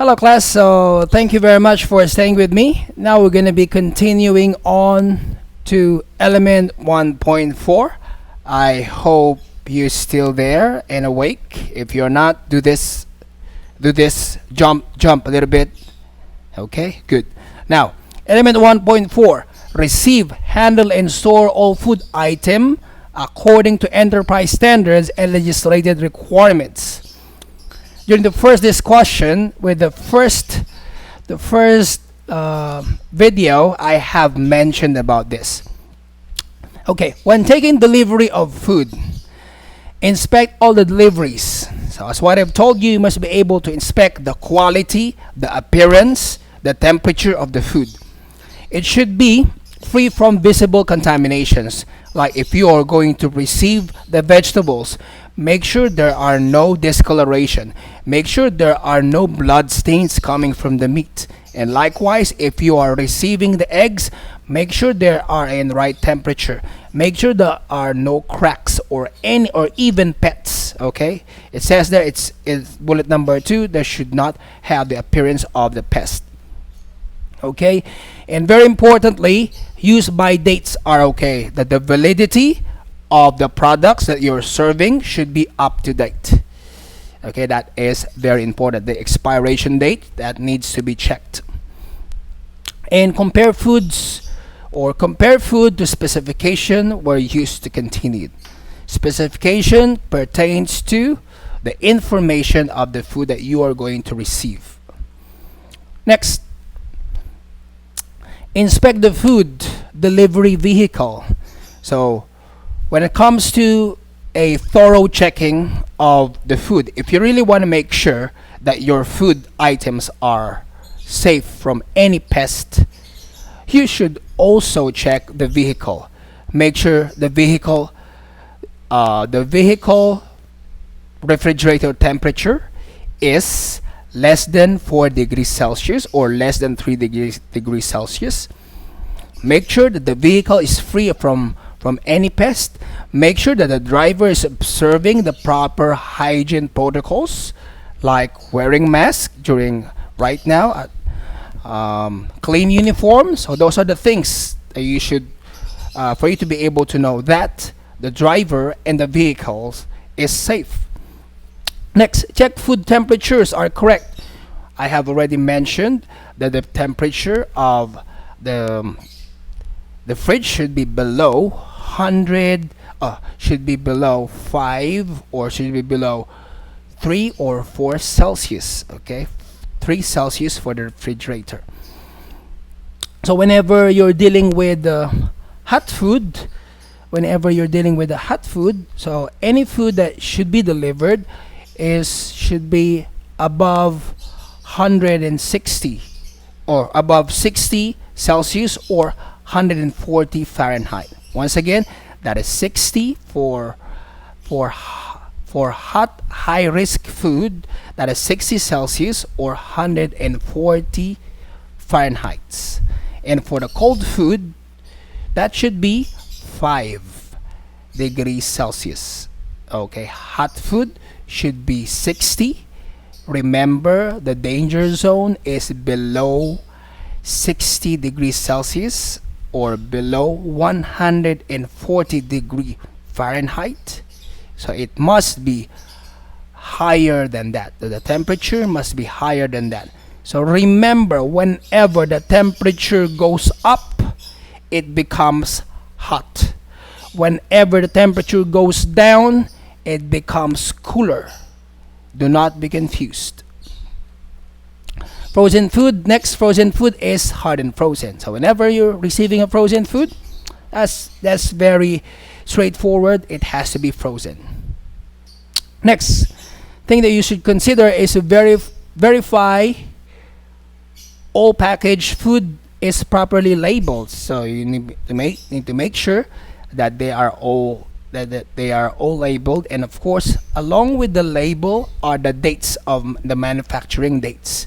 Hello class, so thank you very much for staying with me. Now we're going to be continuing on to element 1.4. I hope you're still there and awake. If you're not, do this, jump a little bit. Okay, good. Now, element 1.4, receive, handle and store all food item according to enterprise standards and legislated requirements. During the first discussion with the first video, I have mentioned about this. Okay, when taking delivery of food, inspect all the deliveries. So as what I've told you, you must be able to inspect the quality, the appearance, the temperature of the food. It should be free from visible contaminations. Like if you are going to receive the vegetables, make sure there are no discoloration. Make sure there are no blood stains coming from the meat. And likewise, if you are receiving the eggs, make sure they are in right temperature. Make sure there are no cracks or even pets. Okay, it says there it's bullet number 2. There should not have the appearance of the pest. Okay, and very importantly, use by dates are okay. That the validity of the products that you're serving should be up to date. Okay, that is very important. The expiration date that needs to be checked. And compare foods or compare food to specification where used to continue. Specification pertains to the information of the food that you are going to receive. Next, inspect the food delivery vehicle. So when it comes to a thorough checking of the food, if you really want to make sure that your food items are safe from any pest, you should also check the vehicle. Make sure the vehicle refrigerator temperature is less than 4 degrees Celsius or less than 3 degrees Celsius. Make sure that the vehicle is free from any pest. Make sure that the driver is observing the proper hygiene protocols, like wearing mask during right now, clean uniform. So those are the things that you should, for you to be able to know that the driver and the vehicles is safe. Next, check food temperatures are correct. I have already mentioned that the temperature of the fridge should be below 100, should be below 5 or should be below 3 or 4 Celsius. Okay, 3 Celsius for the refrigerator. So whenever you're dealing with hot food, so any food that should be delivered should be above 160 or above 60 Celsius or 140 Fahrenheit. Once again, that is 60 for hot high risk food. That is 60 Celsius or 140 Fahrenheit. And for the cold food, that should be 5 degrees Celsius. Okay, hot food should be 60. Remember, the danger zone is below 60 degrees Celsius or below 140 degree Fahrenheit. So it must be higher than that. The temperature must be higher than that. So remember, whenever the temperature goes up, it becomes hot. Whenever the temperature goes down, it becomes cooler. Do not be confused. Frozen food. Next, frozen food is hardened frozen. So whenever you're receiving a frozen food, that's very straightforward. It has to be frozen. Next thing that you should consider is to verify all packaged food is properly labeled. So you need to make sure that they are all labeled, and of course along with the label are the dates of the manufacturing dates.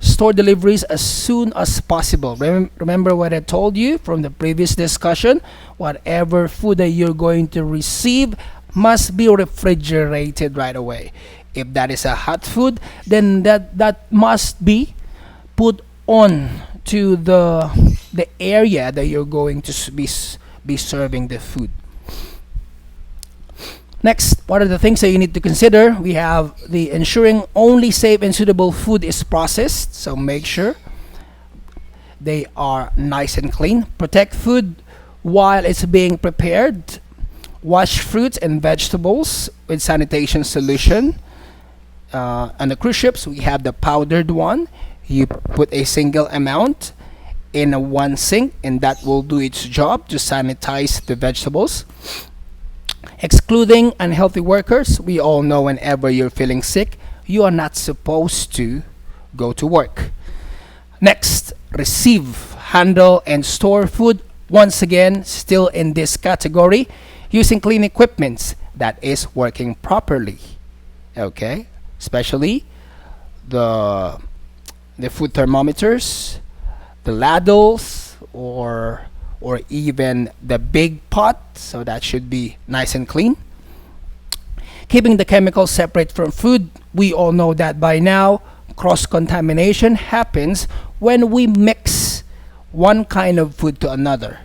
Store deliveries as soon as possible. Remember what I told you from the previous discussion. Whatever food that you're going to receive must be refrigerated right away. If that is a hot food, then that must be put on to the area that you're going to be serving the food. Next, what are the things that you need to consider? We have the ensuring only safe and suitable food is processed. So make sure they are nice and clean. Protect food while it's being prepared. Wash fruits and vegetables with sanitation solution. On the cruise ships, we have the powdered one. You put a single amount in one sink, and that will do its job to sanitize the vegetables. Excluding unhealthy workers, we all know whenever you're feeling sick, you are not supposed to go to work. Next, receive, handle, and store food. Once again, still in this category, using clean equipment that is working properly. Okay, especially the food thermometers, the ladles, or even the big pot, so that should be nice and clean. Keeping the chemicals separate from food, we all know that by now. Cross-contamination happens when we mix one kind of food to another.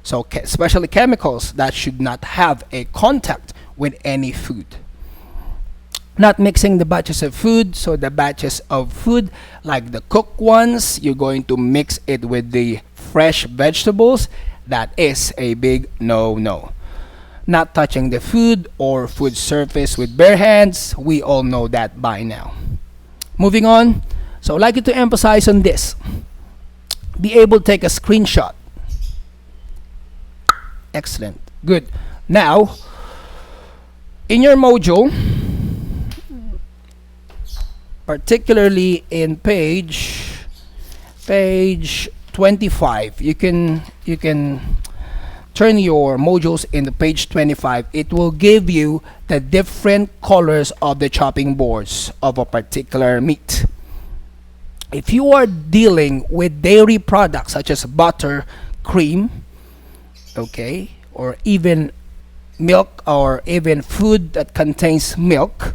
So especially chemicals that should not have a contact with any food. Not mixing the batches of food. So the batches of food, like the cooked ones, you're going to mix it with the fresh vegetables. That is a big no-no. Not touching the food or food surface with bare hands. We all know that by now. Moving on. So I'd like you to emphasize on this. Be able to take a screenshot. Excellent. Good. Now, in your module, particularly in page 25, you can turn your modules into page 25. It will give you the different colors of the chopping boards of a particular meat. If you are dealing with dairy products such as butter, cream, okay, or even milk, or even food that contains milk,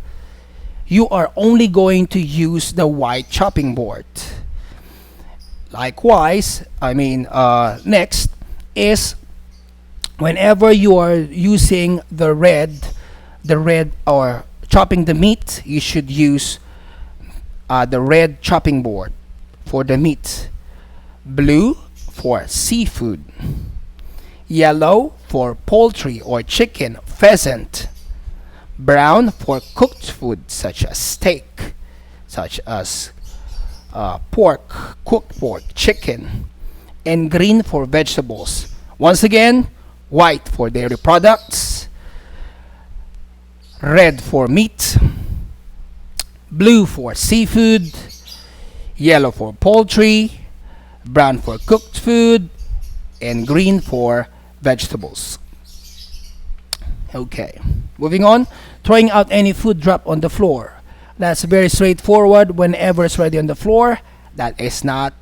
you are only going to use the white chopping board. Likewise, next is whenever you are using the red or chopping the meat, you should use the red chopping board for the meat. Blue for seafood. Yellow for poultry or chicken, pheasant. Brown for cooked food such as steak, such as pork, cooked pork, chicken. And green for vegetables. Once again, white for dairy products, red for meat, blue for seafood, yellow for poultry, brown for cooked food, and green for vegetables. Okay, moving on. Throwing out any food dropped on the floor. That's very straightforward. Whenever it's ready on the floor, that is not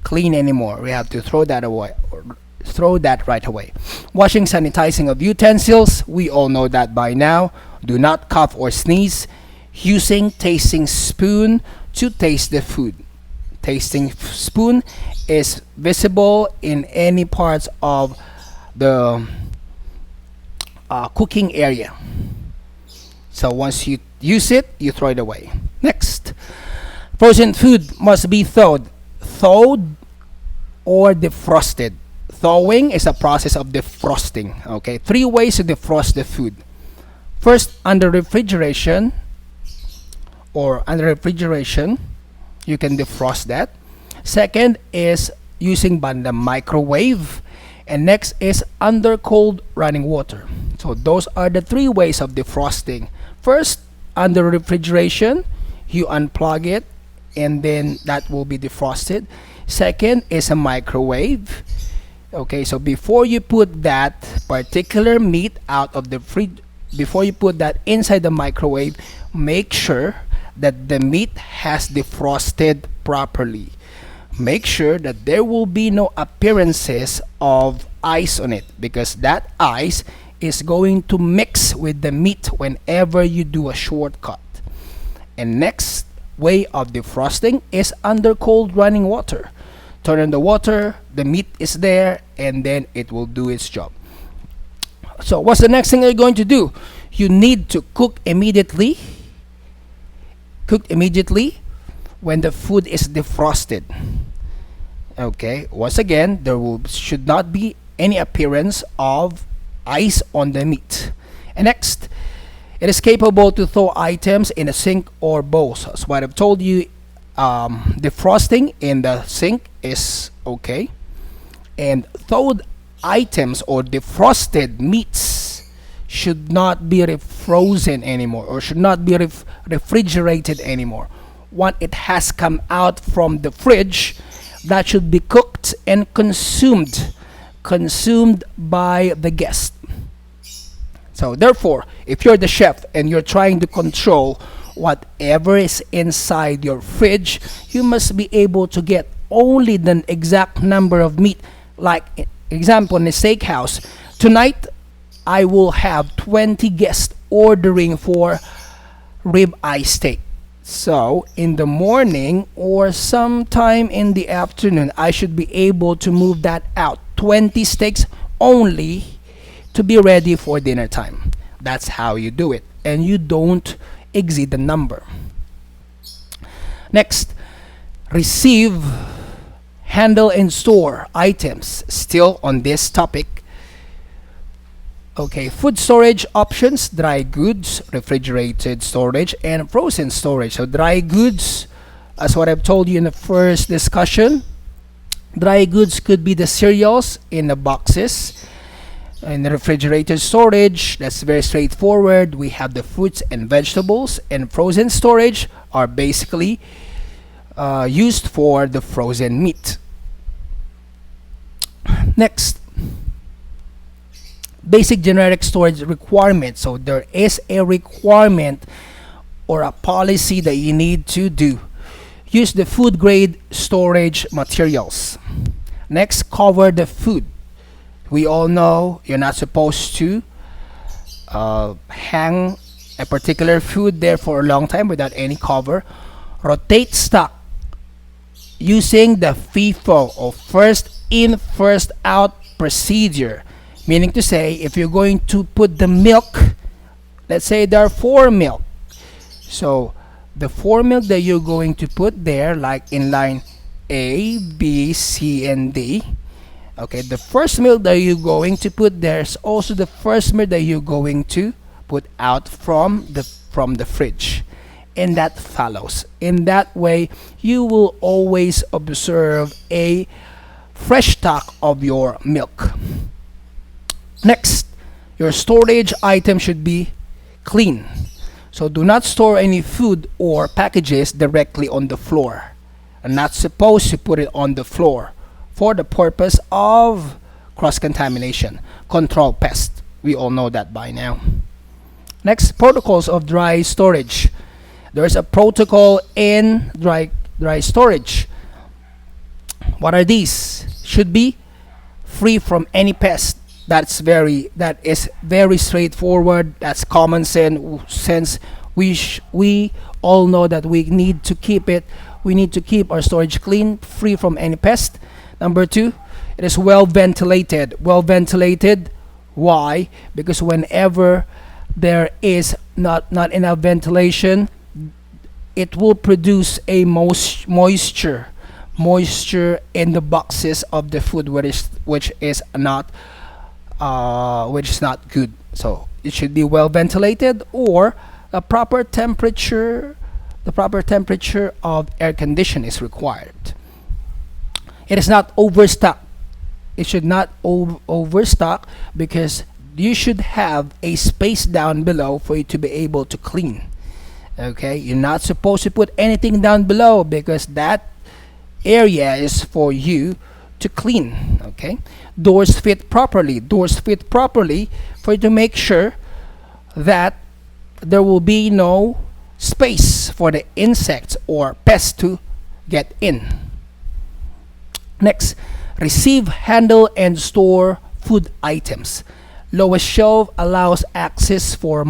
clean anymore. We have to throw that away. Throw that right away. Washing, sanitizing of utensils. We all know that by now. Do not cough or sneeze. Using tasting spoon to taste the food. Tasting spoon is visible in any parts of the cooking area. So once you use it, you throw it away. Next, frozen food must be thawed or defrosted. Thawing is a process of defrosting. Okay, 3 ways to defrost the food. First, under refrigeration, you can defrost that. Second is using the microwave, and next is under cold running water. So those are the 3 ways of defrosting. First, under refrigeration, you unplug it and then that will be defrosted. Second is a microwave. Okay, so before you put that particular meat out of the fridge, before you put that inside the microwave, make sure that the meat has defrosted properly. Make sure that there will be no appearances of ice on it, because that ice is going to mix with the meat whenever you do a shortcut. And next way of defrosting is under cold running water. Turn on the water, the meat is there, and then it will do its job. So what's the next thing you're going to do? You need to cook immediately. Cook immediately when the food is defrosted. Okay, once again, should not be any appearance of ice on the meat. And next, it is capable to thaw items in a sink or bowl. So what I've told you, defrosting in the sink is okay, and thawed items or defrosted meats should not be frozen anymore, or should not be refrigerated anymore. Once it has come out from the fridge, that should be cooked and consumed by the guest. So therefore, if you're the chef and you're trying to control whatever is inside your fridge, you must be able to get only the exact number of meat. Like example, in a steakhouse, tonight I will have 20 guests ordering for rib-eye steak. So in the morning or sometime in the afternoon, I should be able to move that out, 20 steaks only, to be ready for dinner time. That's how you do it, and you don't exceed the number. Next, receive, handle, and store items. Still on this topic. Okay, food storage options: dry goods, refrigerated storage, and frozen storage. So dry goods, as what I've told you in the first discussion, dry goods could be the cereals in the boxes. In the refrigerated storage, that's very straightforward. We have the fruits and vegetables, and frozen storage are basically used for the frozen meat. Next, basic generic storage requirements. So there is a requirement or a policy that you need to do. Use the food grade storage materials. Next, cover the food. We all know you're not supposed to hang a particular food there for a long time without any cover. Rotate stock using the FIFO, or first in first out procedure. Meaning to say, if you're going to put the milk, let's say there are 4 milk. So the 4 milk that you're going to put there, like in line A, B, C, and D. Okay, the first milk that you're going to put there is also the first milk that you're going to put out from the fridge. And that follows. In that way, you will always observe a fresh stock of your milk. Next, your storage item should be clean. So do not store any food or packages directly on the floor. You're not supposed to put it on the floor for the purpose of cross-contamination, control pest. We all know that by now. Next, protocols of dry storage. There is a protocol in dry storage. What are these? Should be free from any pest. That is very straightforward. That's common sense. We all know that we need to keep it. We need to keep our storage clean, free from any pest. Number 2, it is well ventilated. Well ventilated. Why? Because whenever there is not enough ventilation, it will produce a moisture in the boxes of the food, which is not good. So it should be well ventilated, or the proper temperature of air condition is required. It is not overstock. It should not overstock, because you should have a space down below for you to be able to clean. Okay, you're not supposed to put anything down below, because that area is for you to clean. Okay, doors fit properly for you to make sure that there will be no space for the insects or pests to get in. Next, receive, handle, and store food items. Lowest shelf allows access for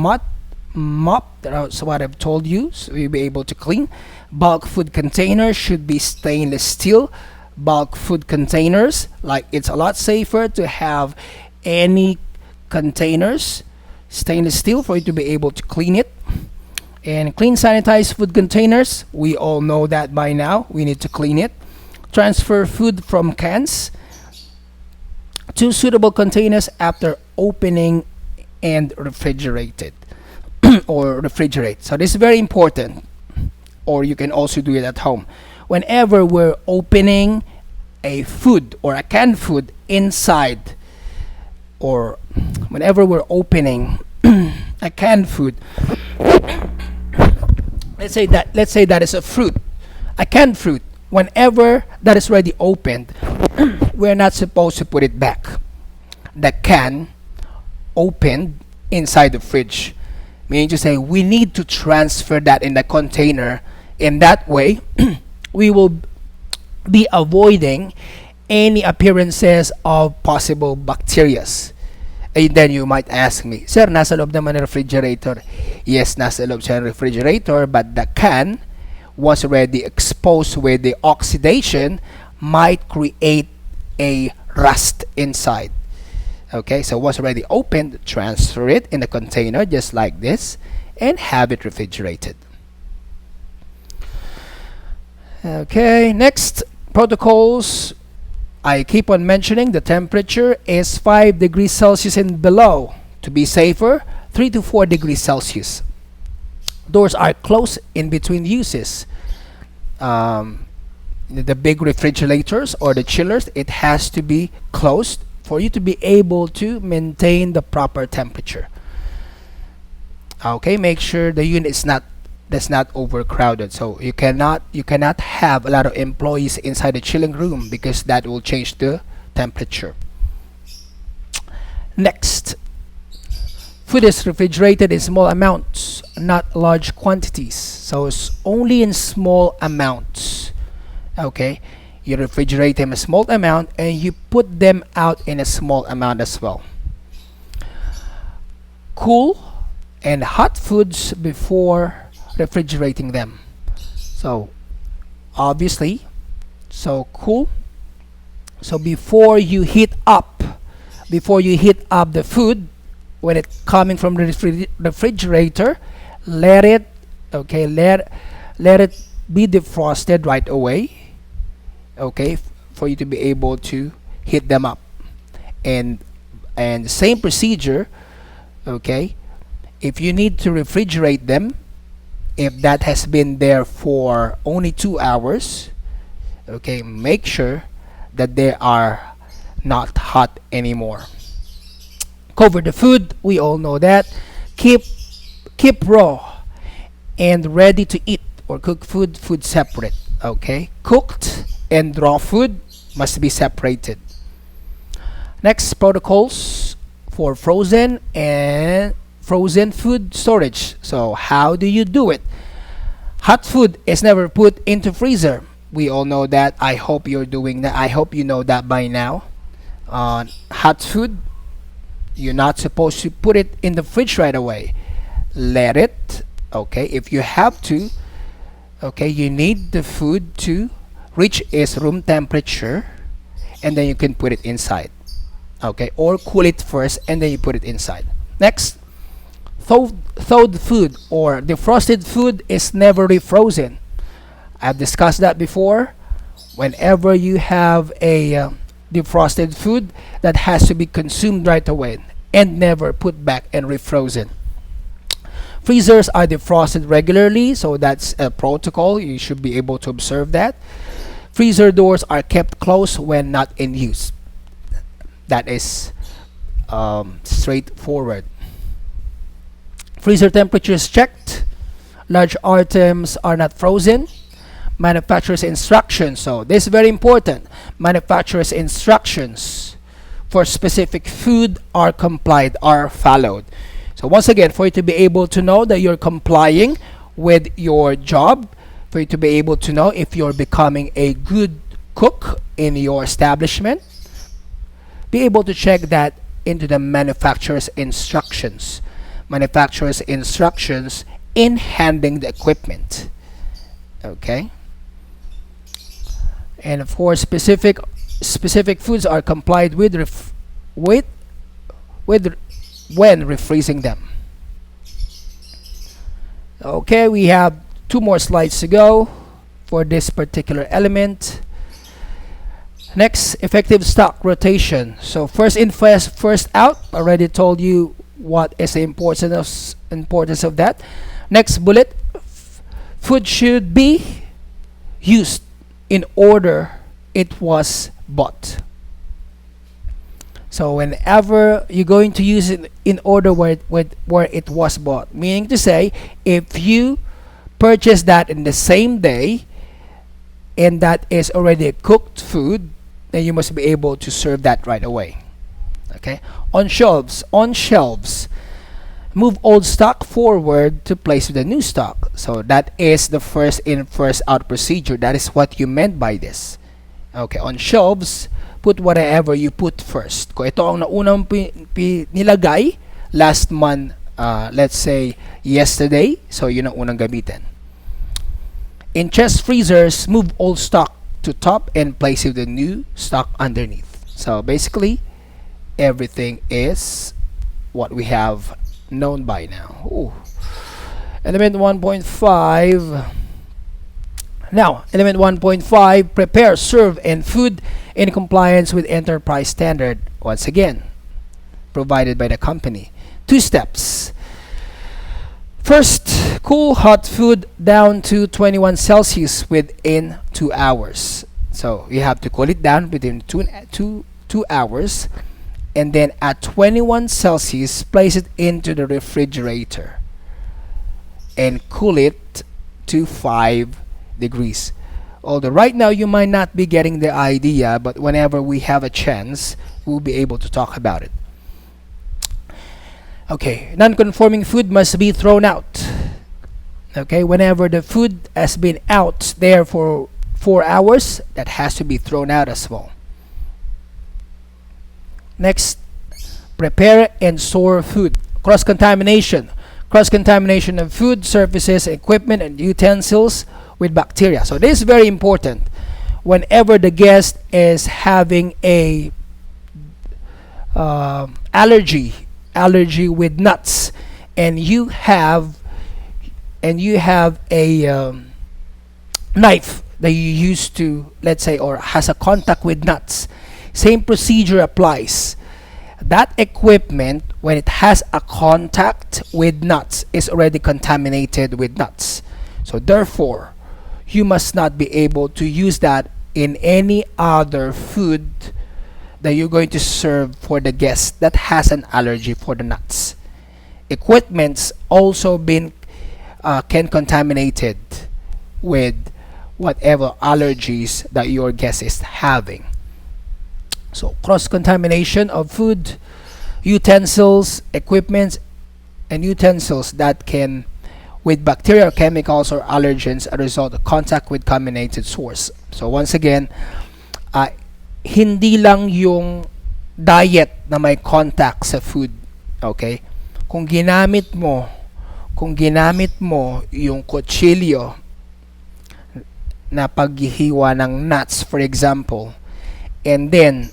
mop. That's what I've told you, so you'll be able to clean. Bulk food containers should be stainless steel. Bulk food containers, like it's a lot safer to have any containers stainless steel for you to be able to clean it. And clean sanitized food containers, we all know that by now, we need to clean it. Transfer food from cans to suitable containers after opening and refrigerated or refrigerate. So this is very important, or you can also do it at home. Whenever we're opening a food or a canned food inside, or whenever we're opening a canned food, let's say that is a fruit, a canned fruit. Whenever that is already opened, we're not supposed to put it back. The can opened inside the fridge, meaning to say we need to transfer that in the container. In that way, we will be avoiding any appearances of possible bacterias. And then you might ask me, Sir, nasa loob naman ng refrigerator. Yes, nasa loob siya ng refrigerator, but the can was already exposed with the oxidation, might create a rust inside. Okay, so once already opened, transfer it in a container just like this and have it refrigerated. Okay, next protocols. I keep on mentioning the temperature is 5 degrees Celsius and below. To be safer, 3 to 4 degrees Celsius. Doors are closed in between uses. The big refrigerators or the chillers, it has to be closed for you to be able to maintain the proper temperature. Okay, make sure the unit is not overcrowded. So you cannot have a lot of employees inside the chilling room because that will change the temperature. Next, food is refrigerated in small amounts, not large quantities. So it's only in small amounts. Okay, you refrigerate them a small amount and you put them out in a small amount as well. Cool and hot foods before refrigerating them. So obviously, so cool. So before you heat up the food, when it's coming from the refrigerator, let it be defrosted right away. Okay, for you to be able to heat them up, and the same procedure. Okay, if you need to refrigerate them, if that has been there for only 2 hours, okay, make sure that they are not hot anymore. Cover the food, we all know that. Keep raw and ready to eat or cook food separate. Okay, cooked and raw food must be separated. Next, protocols for frozen food storage. So how do you do it? Hot food is never put into freezer. We all know that. I hope you're doing that. I hope you know that by now. Hot food, you're not supposed to put it in the fridge right away. Let it, okay, if you have to, okay, you need the food to reach its room temperature and then you can put it inside. Okay, or cool it first and then you put it inside. Next, thawed food or defrosted food is never refrozen. I've discussed that before. Whenever you have a defrosted food, that has to be consumed right away and never put back and refrozen. Freezers are defrosted regularly, so that's a protocol. You should be able to observe that. Freezer doors are kept closed when not in use. That is straightforward. Freezer temperature is checked. Large items are not frozen. Manufacturer's instructions. So this is very important. Manufacturer's instructions for specific food are followed. So once again, for you to be able to know that you're complying with your job, for you to be able to know if you're becoming a good cook in your establishment, be able to check that into the manufacturer's instructions. manufacturer's instructions in handling the equipment. Okay, and of course, specific foods are complied with with when refreezing them. Okay, we have two more slides to go for this particular element. Next, effective stock rotation. So first in, first out. Already told you what is the importance of that. Next bullet, food should be used in order it was bought. So whenever you're going to use it in order where it was bought, meaning to say, if you purchase that in the same day and that is already a cooked food, then you must be able to serve that right away. Okay, on shelves, move old stock forward to place with the new stock. So that is the first in first out procedure. That is what you meant by this. Okay, on shelves, put whatever you put first. Kung ito ang naunang nilagay last month, let's say yesterday, so yun ang unang gamitin. In chest freezers, move old stock to top and place with the new stock underneath. So basically, everything is what we have known by now. Ooh. Element 1.5. Now, element 1.5, prepare, serve, and food in compliance with enterprise standard. Once again, provided by the company. 2 steps. First, cool hot food down to 21 Celsius within 2 hours. So you have to cool it down within 2 hours, and then at 21 Celsius, place it into the refrigerator and cool it to 5 degrees. Although right now you might not be getting the idea, but whenever we have a chance, we'll be able to talk about it. Okay, non-conforming food must be thrown out. Okay, whenever the food has been out there for 4 hours, that has to be thrown out as well. Next, prepare and store food. Cross-contamination. Cross-contamination of food, surfaces, equipment, and utensils with bacteria. So this is very important. Whenever the guest is having a allergy with nuts, and you have a knife that you use to, let's say, or has a contact with nuts, same procedure applies. That equipment, when it has a contact with nuts, is already contaminated with nuts. So therefore, you must not be able to use that in any other food that you're going to serve for the guest that has an allergy for the nuts. Equipments also can contaminated with whatever allergies that your guest is having. So cross-contamination of food, utensils, equipments, and utensils that can, with bacteria, chemicals, or allergens, a result of contact with contaminated source. So once again, hindi lang yung diet na may contact sa food. Okay? Kung ginamit mo yung kutsilyo na paghihiwa ng nuts, for example, and then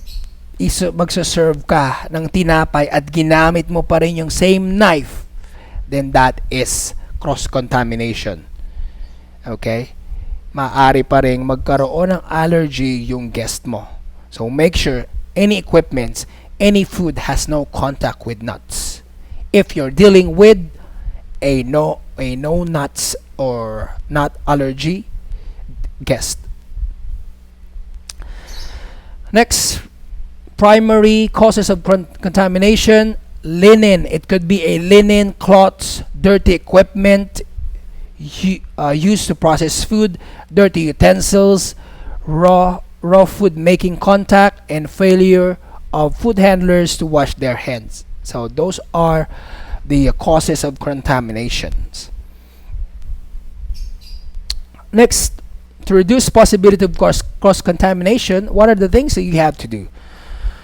magsaserve ka ng tinapay at ginamit mo pa rin yung same knife, then that is cross-contamination. Okay? Maaari pa rin magkaroon ng allergy yung guest mo. So make sure any equipment, any food has no contact with nuts. If you're dealing with a no nuts or nut allergy guest. Next, primary causes of contamination: linen. It could be a linen, cloths, dirty equipment used to process food, dirty utensils, raw food making contact, and failure of food handlers to wash their hands. So those are the causes of contaminations. Next, to reduce possibility of cross-contamination, what are the things that you have to do?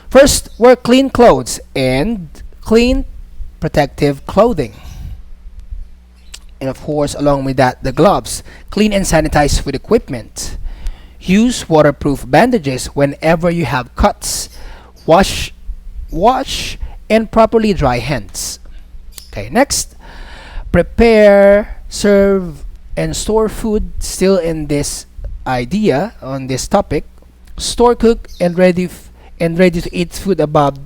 First, wear clean clothes and clean protective clothing. And of course, along with that, the gloves. Clean and sanitize food equipment. Use waterproof bandages whenever you have cuts. Wash and properly dry hands. Okay, next, prepare, serve, and store food. Still in this idea on this topic, store, cook, and ready to eat food above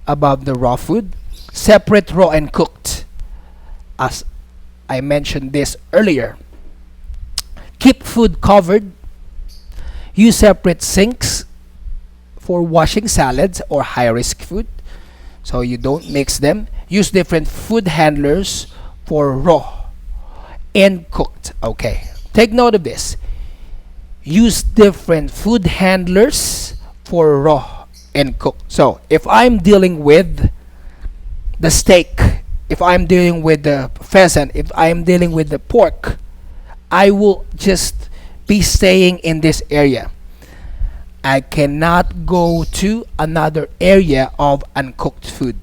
the raw food. Separate raw and cooked, as I mentioned this earlier. Keep food covered. Use separate sinks for washing salads or high-risk food, so you don't mix them. Use different food handlers for raw and cooked. Okay, take note of this. Use different food handlers for raw and cooked. So if I'm dealing with the steak, if I'm dealing with the pheasant, if I'm dealing with the pork, I will just be staying in this area. I cannot go to another area of uncooked food.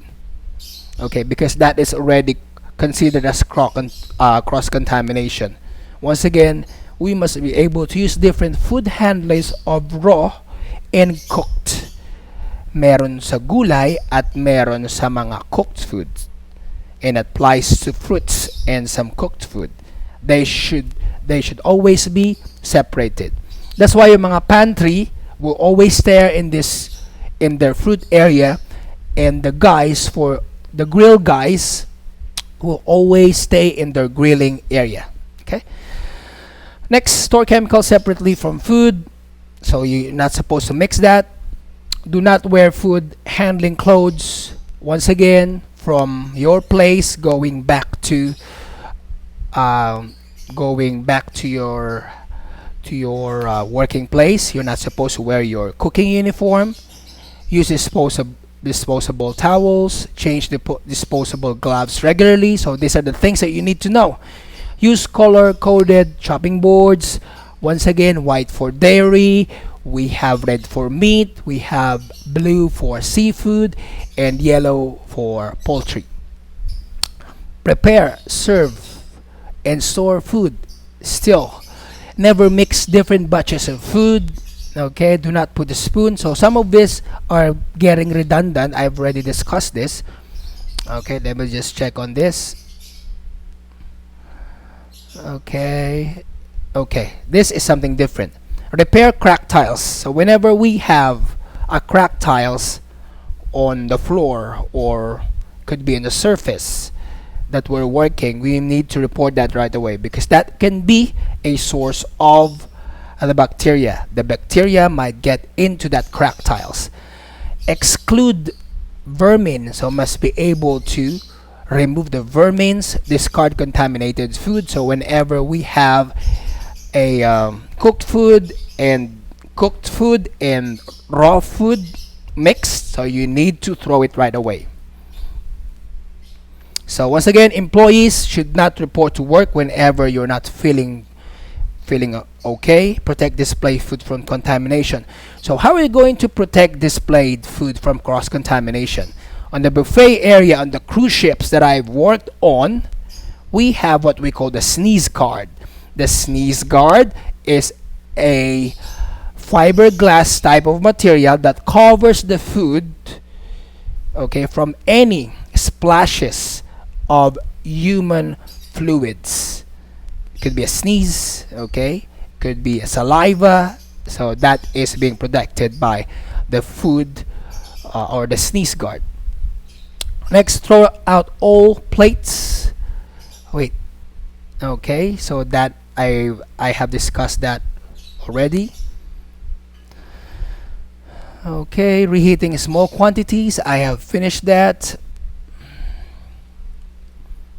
Okay, because that is already considered as cross contamination. Once again, we must be able to use different food handlers of raw and cooked. Meron sa gulay at meron sa mga cooked foods. And applies to fruits and some cooked food. They should always be separated. That's why yung mga pantry will always stay in their fruit area, and the grill guys will always stay in their grilling area. Okay. Next, store chemicals separately from food. So you're not supposed to mix that. Do not wear food handling clothes. Once again, from your place going back to your working place, you're not supposed to wear your cooking uniform. Use disposable towels. Change the disposable gloves regularly. So these are the things that you need to know. Use color-coded chopping boards. Once again, white for dairy, we have red for meat, we have blue for seafood, and yellow for poultry. Prepare, serve, and store food. Still, never mix different batches of food. Okay, do not put a spoon. So some of these are getting redundant. I've already discussed this. Okay, let me just check on this. Okay, this is something different. Repair cracked tiles. So whenever we have a cracked tiles on the floor or could be in the surface that we're working, we need to report that right away, because that can be a source of the bacteria. The bacteria might get into that cracked tiles. Exclude vermin. So must be able to remove the vermins, discard contaminated food. So whenever we have a cooked food and raw food mixed, so you need to throw it right away. So once again, employees should not report to work whenever you're not feeling okay. Protect displayed food from contamination. So how are you going to protect displayed food from cross contamination? On the buffet area on the cruise ships that I've worked on, we have what we call the sneeze guard. The sneeze guard is a fiberglass type of material that covers the food, okay, from any splashes of human fluids. It could be a sneeze, okay, could be a saliva. So that is being protected by the food or the sneeze guard. Next, throw out all plates. Wait, okay, so that I have discussed that already. Okay, reheating small quantities, I have finished that.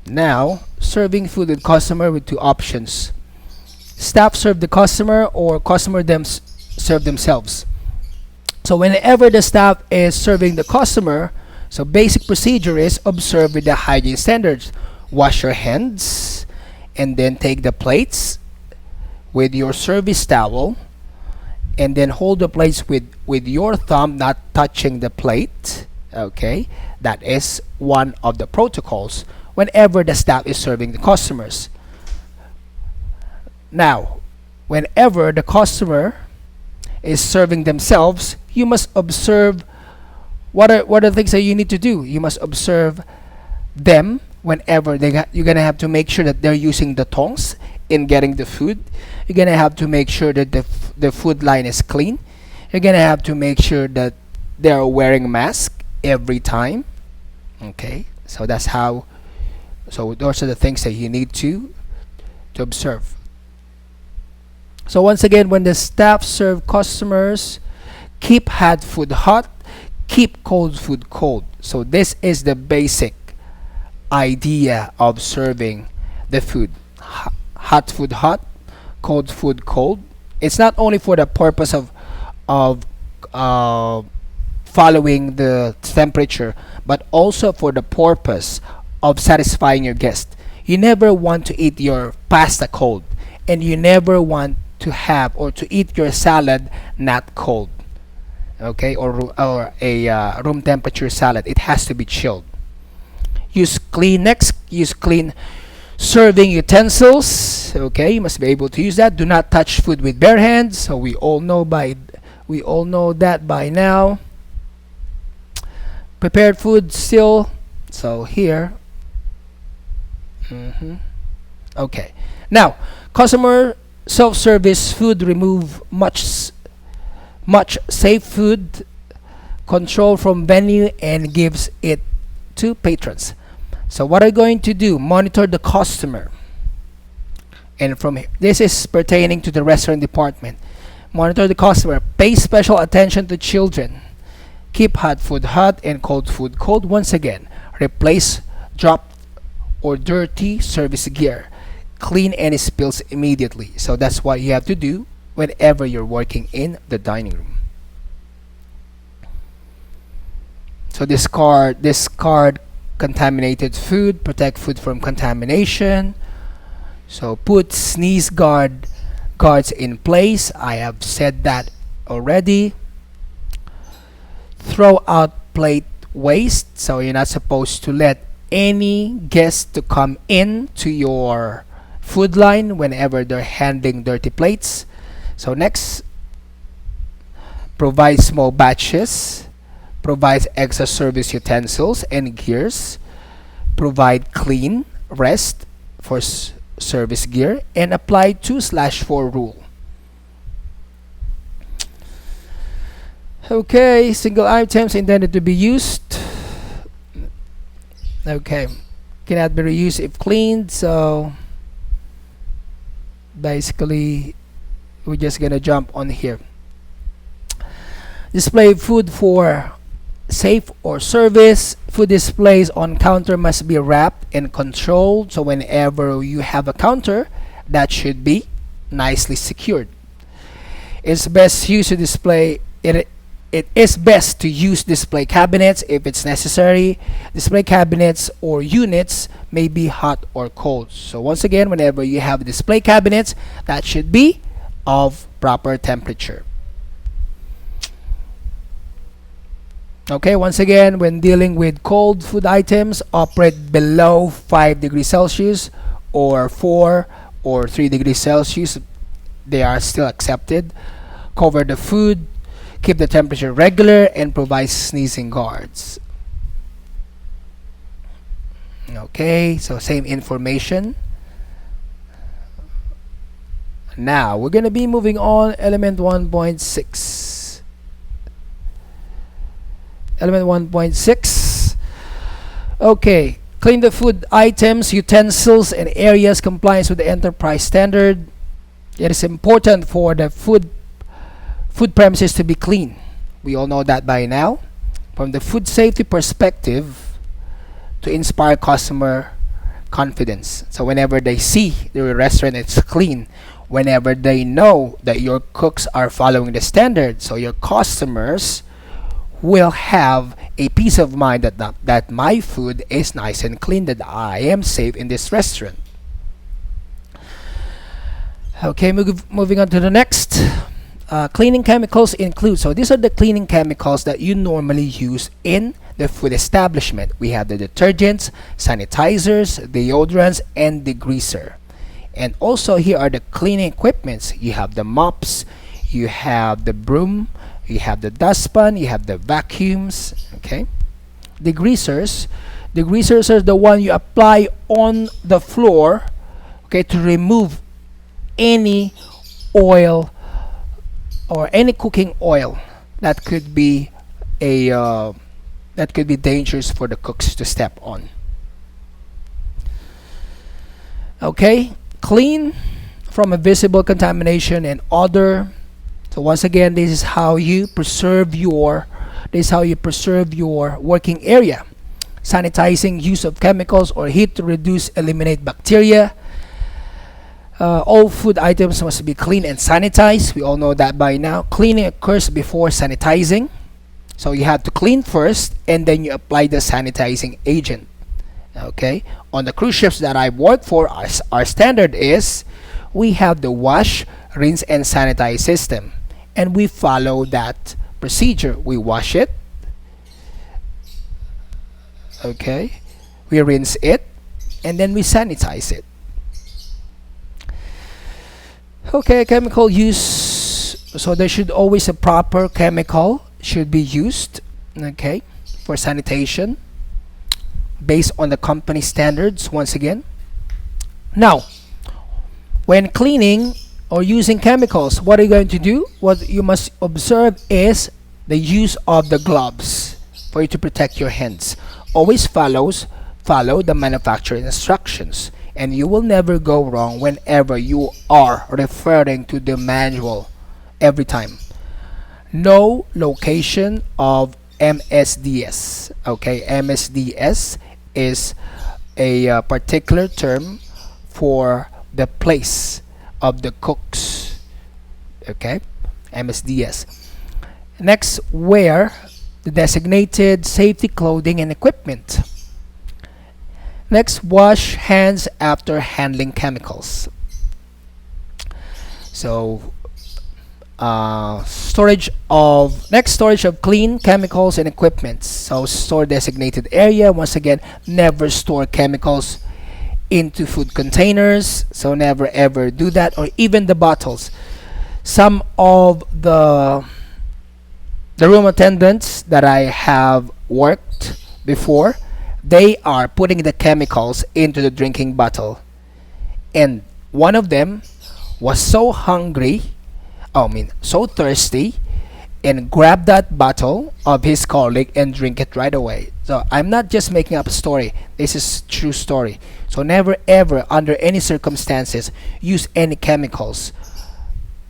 Now, serving food with customer with two options. Staff serve the customer or customer serve themselves. So whenever the staff is serving the customer, so basic procedure is observe with the hygiene standards. Wash your hands and then take the plates with your service towel and then hold the plates with your thumb, not touching the plate. Okay, That is one of the protocols whenever the staff is serving the customers. Now, whenever the customer is serving themselves, you must observe what are the things that you need to do. You must observe them whenever you're gonna have to make sure that they're using the tongs in getting the food. You're gonna have to make sure that the food line is clean. You're gonna have to make sure that they're wearing a mask every time. Okay, so that's how. So those are the things that you need to observe. So once again, when the staff serve customers, keep hot food hot, keep cold food cold. So this is the basic idea of serving the food. Hot food hot, cold food cold. It's not only for the purpose of following the temperature, but also for the purpose of satisfying your guest. You never want to eat your pasta cold, and you never want to have or to eat your salad not cold. Okay, or a room temperature salad. It has to be chilled. Use Kleenex. Use clean serving utensils. Okay, you must be able to use that. Do not touch food with bare hands. So we all know that by now. Prepared food still. So here. Okay. Now, customer self-service food remove much safe food control from venue and gives it to patrons. So what are you going to do? Monitor the customer. And from here, this is pertaining to the restaurant department. Monitor the customer. Pay special attention to children. Keep hot food hot and cold food cold. Once again, replace dropped or dirty service gear. Clean any spills immediately. So that's what you have to do whenever you're working in the dining room. So discard contaminated food, protect food from contamination. So put sneeze guards in place. I have said that already. Throw out plate waste. So you're not supposed to let any guest to come in to your food line whenever they're handling dirty plates. So next, provide small batches, provide extra service utensils and gears, provide clean rest for service gear, and apply 2/4 rule. Okay, single items intended to be used. Okay, cannot be reused if cleaned. So basically, we're just gonna jump on here. Display food for safe or service. Food displays on counter must be wrapped and controlled. So whenever you have a counter, that should be nicely secured. It's best used to display it. It is best to use display cabinets if it's necessary. Display cabinets or units may be hot or cold. So once again, whenever you have display cabinets, that should be of proper temperature. Okay, once again, when dealing with cold food items, operate below 5 degrees Celsius or 4 or 3 degrees Celsius. They are still accepted. Cover the food. Keep the temperature regular and provide sneezing guards. Okay, so same information. Now we're going to be moving on element 1.6. Element 1.6. Okay, clean the food items, utensils, and areas compliance with the enterprise standard. It is important for the food premises to be clean. We all know that by now. From the food safety perspective, to inspire customer confidence. So whenever they see the restaurant is clean, whenever they know that your cooks are following the standard, so your customers will have a peace of mind that my food is nice and clean, that I am safe in this restaurant. Okay, moving on to the next. Cleaning chemicals include, so these are the cleaning chemicals that you normally use in the food establishment. We have the detergents, sanitizers, deodorants, and degreaser. And also here are the cleaning equipments. You have the mops, you have the broom, you have the dustpan, you have the vacuums. Okay. Degreasers. Degreasers are the one you apply on the floor, okay, to remove any oil or any cooking oil that could be dangerous for the cooks to step on. Okay, clean from a visible contamination and odor. So once again, this is how you preserve your working area. Sanitizing, use of chemicals or heat to reduce, eliminate bacteria. All food items must be clean and sanitized. We all know that by now. Cleaning occurs before sanitizing. So you have to clean first and then you apply the sanitizing agent. Okay. On the cruise ships that I've worked for, our standard is we have the wash, rinse, and sanitize system. And we follow that procedure. We wash it. Okay. We rinse it. And then we sanitize it. Okay, chemical use. So there should always a proper chemical should be used, okay, for sanitation based on the company standards once again. Now, when cleaning or using chemicals, what are you going to do? What you must observe is the use of the gloves for you to protect your hands. Always follow the manufacturer instructions. And you will never go wrong whenever you are referring to the manual every time. No location of MSDS. Okay, MSDS is a particular term for the place of the cooks. Okay, MSDS. Next, wear the designated safety clothing and equipment. Next, wash hands after handling chemicals. So, storage of clean chemicals and equipment. So, store designated area. Once again, never store chemicals into food containers. So, never ever do that, or even the bottles. Some of the room attendants that I have worked before, they are putting the chemicals into the drinking bottle. And one of them was so so thirsty, and grabbed that bottle of his colleague and drink it right away. So I'm not just making up a story. This is true story. So never ever, under any circumstances, use any chemicals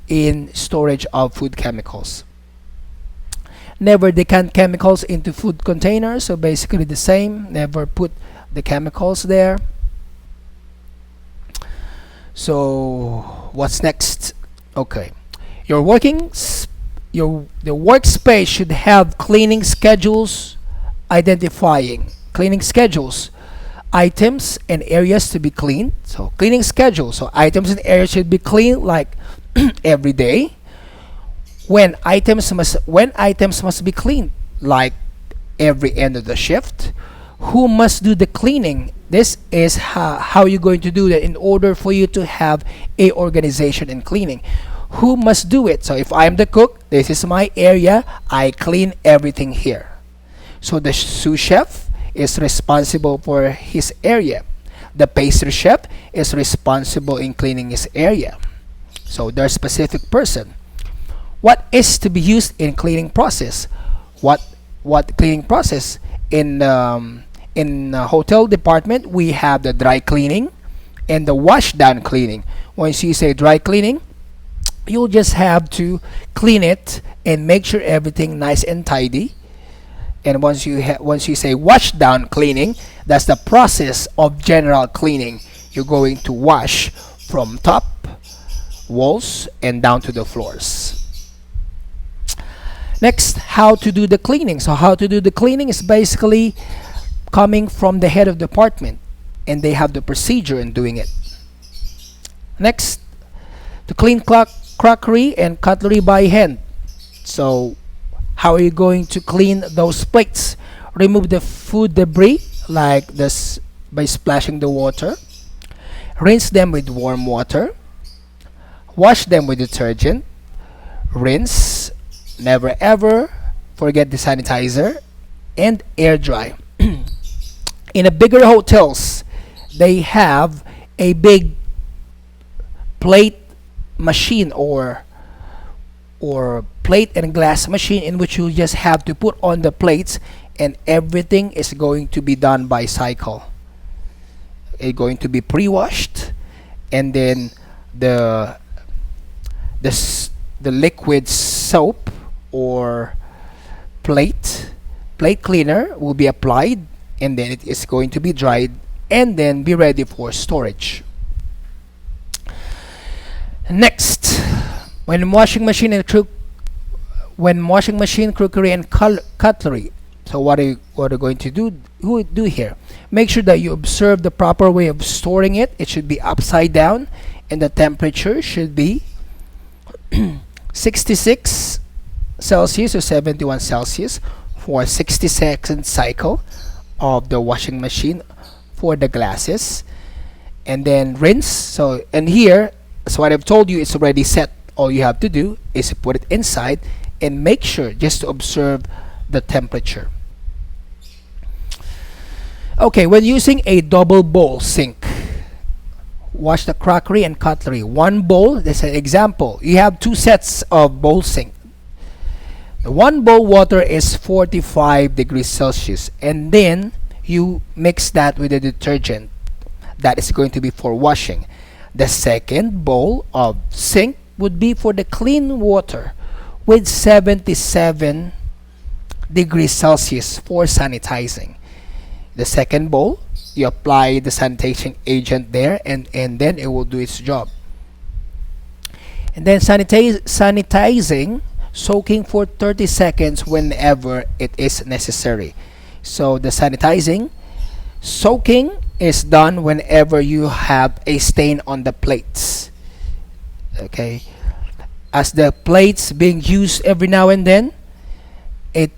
in storage of food chemicals. Never decant chemicals into food containers, so basically the same. Never put the chemicals there. So what's next? Okay, the workspace should have cleaning schedules, identifying cleaning schedules, items and areas to be cleaned. So cleaning schedule, so items and areas should be cleaned like every day. When items must be cleaned, like every end of the shift. Who must do the cleaning? This is how you're going to do that in order for you to have a organization in cleaning. Who must do it? So if I'm the cook, this is my area, I clean everything here. So the sous chef is responsible for his area. The pastry chef is responsible in cleaning his area. So there's a specific person. What is to be used in cleaning process? What cleaning process? In hotel department, we have the dry cleaning and the wash down cleaning. Once you say dry cleaning, you'll just have to clean it and make sure everything nice and tidy. And once you say wash down cleaning, that's the process of general cleaning. You're going to wash from top, walls, and down to the floors. Next, how to do the cleaning. So how to do the cleaning is basically coming from the head of department, and they have the procedure in doing it. Next, to clean crockery and cutlery by hand. So how are you going to clean those plates? Remove the food debris like this by splashing the water. Rinse them with warm water. Wash them with detergent. Rinse. Never ever forget the sanitizer. And air dry. In the bigger hotels, they have a big plate machine or plate and glass machine in which you just have to put on the plates, and everything is going to be done by cycle. It's going to be pre-washed, and then the the liquid soap or plate cleaner will be applied, and then it is going to be dried and then be ready for storage. Next, when washing machine and crockery and cutlery. So what are you going to do here? Make sure that you observe the proper way of storing it. It should be upside down, and the temperature should be 66 Celsius or 71 Celsius for a 60-second cycle of the washing machine for the glasses, and then rinse. So, and here, so what I've told you, it's already set. All you have to do is put it inside and make sure just to observe the temperature. Okay, when using a double bowl sink, wash the crockery and cutlery. One bowl, this is an example. You have two sets of bowl sink. The one bowl water is 45 degrees Celsius, and then you mix that with the detergent. That is going to be for washing. The second bowl of sink would be for the clean water with 77 degrees Celsius for sanitizing. The second bowl, you apply the sanitation agent there, and then it will do its job. And then sanitizing, soaking for 30 seconds whenever it is necessary. So the sanitizing, soaking is done whenever you have a stain on the plates. Okay, as the plates being used every now and then, it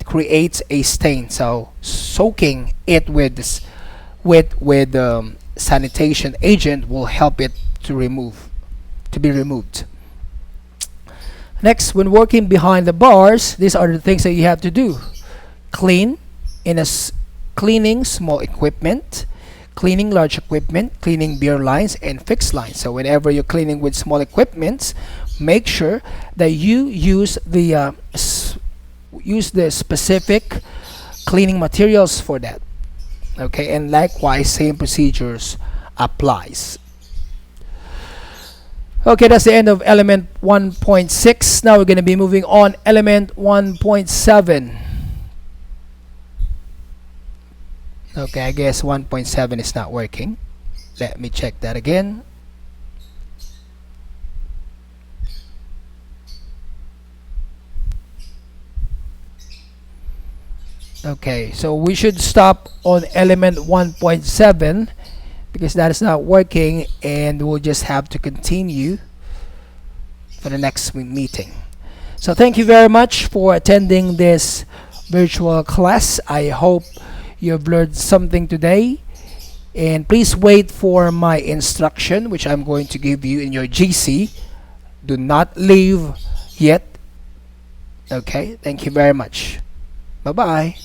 creates a stain. So soaking it with sanitation agent will help it to be removed. Next, when working behind the bars, these are the things that you have to do. Cleaning small equipment, cleaning large equipment, cleaning beer lines and fixed lines. So whenever you're cleaning with small equipments, make sure that you use the specific cleaning materials for that. Okay, and likewise, same procedures applies. Okay, that's the end of element 1.6. Now we're going to be moving on element 1.7. Okay, I guess 1.7 is not working. Let me check that again. Okay, so we should stop on element 1.7 because that is not working, and we'll just have to continue for the next meeting. So thank you very much for attending this virtual class. I hope you've learned something today, and please wait for my instruction which I'm going to give you in your GC. Do not leave yet. Okay, thank you very much. Bye bye.